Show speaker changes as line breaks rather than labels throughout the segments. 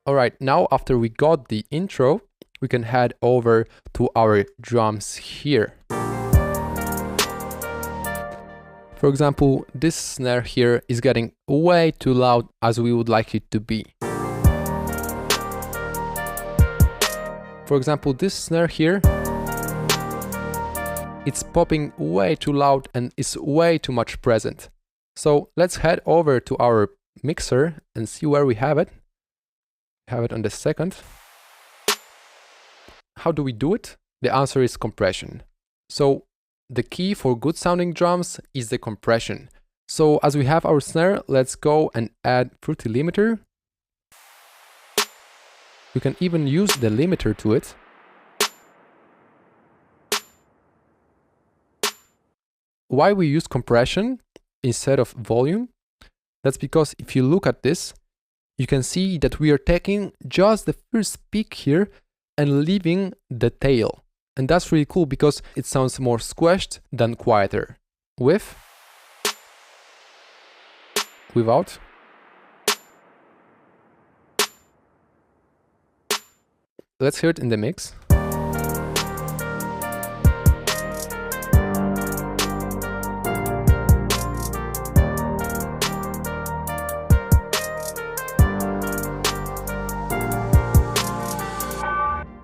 Alright, now after we got the intro, we can head over to our drums here. For example, this snare here is getting way too loud as we would like it to be. For example, this snare here, it's popping way too loud and is way too much present. So let's head over to our mixer and see where we have it. Have it on the second. How do we do it? The answer is compression. So the key for good sounding drums is the compression. So as we have our snare, let's go and add Fruity Limiter. You can even use the limiter to it. Why we use compression instead of volume? That's because if you look at this, you can see that we are taking just the first peak here and leaving the tail. And that's really cool because it sounds more squashed than quieter. With, without. Let's hear it in the mix.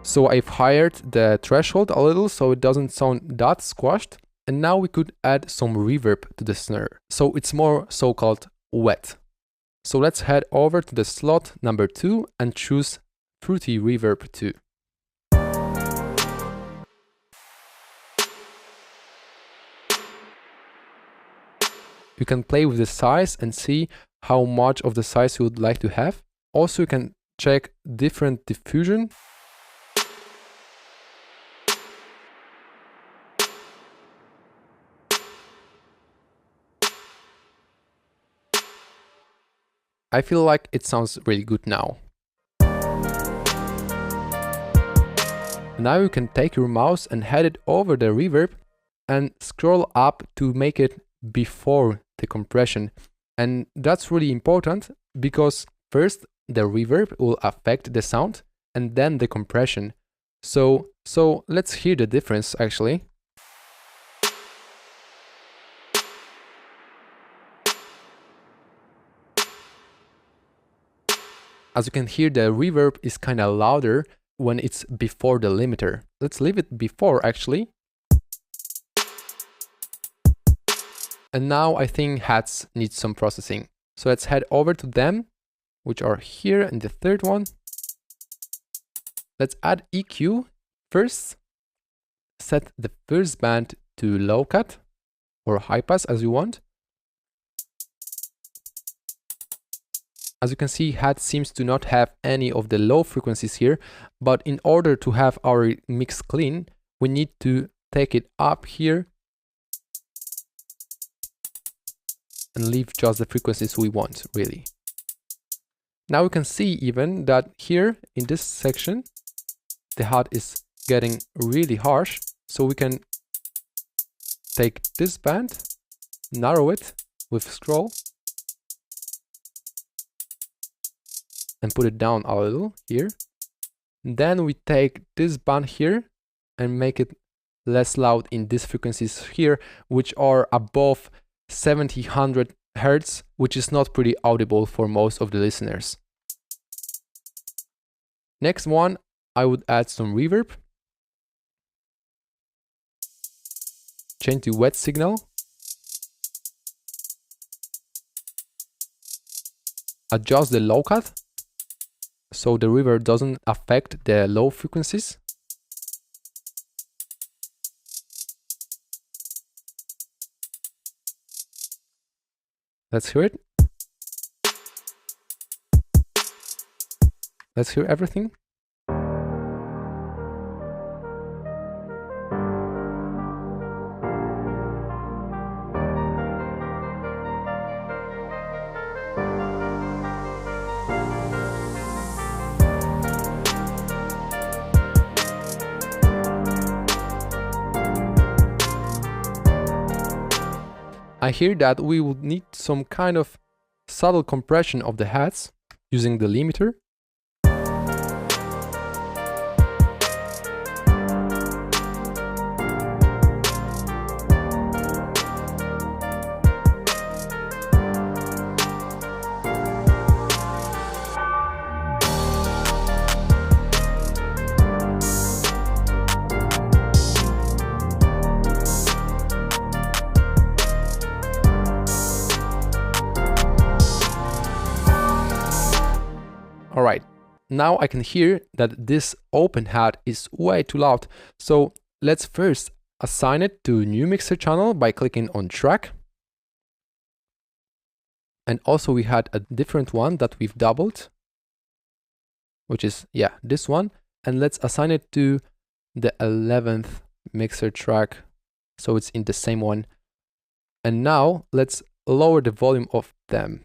So I've highed the threshold a little so it doesn't sound that squashed. And now we could add some reverb to the snare. So it's more so-called wet. So let's head over to the slot number 2 and choose Fruity Reverb 2. You can play with the size and see how much of the size you would like to have. Also, you can check different diffusion. I feel like it sounds really good now. Now you can take your mouse and head it over the reverb and scroll up to make it before the compression. And that's really important because first the reverb will affect the sound and then the compression. So let's hear the difference actually. As you can hear, the reverb is kind of louder when it's before the limiter. Let's leave it before actually. And now I think hats need some processing. So let's head over to them, which are here in the third one. Let's add EQ. First, set the first band to low cut or high pass as you want. As you can see, hat seems to not have any of the low frequencies here, but in order to have our mix clean, we need to take it up here and leave just the frequencies we want, really. Now we can see even that here in this section, the hat is getting really harsh, so we can take this band, narrow it with scroll, and put it down a little here. Then we take this band here and make it less loud in these frequencies here, which are above 700 Hertz, which is not pretty audible for most of the listeners. Next one, I would add some reverb. Change to wet signal. Adjust the low cut, so the reverb doesn't affect the low frequencies. Let's hear it. Let's hear everything. I hear that we would need some kind of subtle compression of the hats using the limiter. now I can hear that this open hat is way too loud. So let's first assign it to new mixer channel by clicking on track. And also we had a different one that we've doubled, which is, yeah, this one. And let's assign it to the 11th mixer track, so it's in the same one. And now let's lower the volume of them.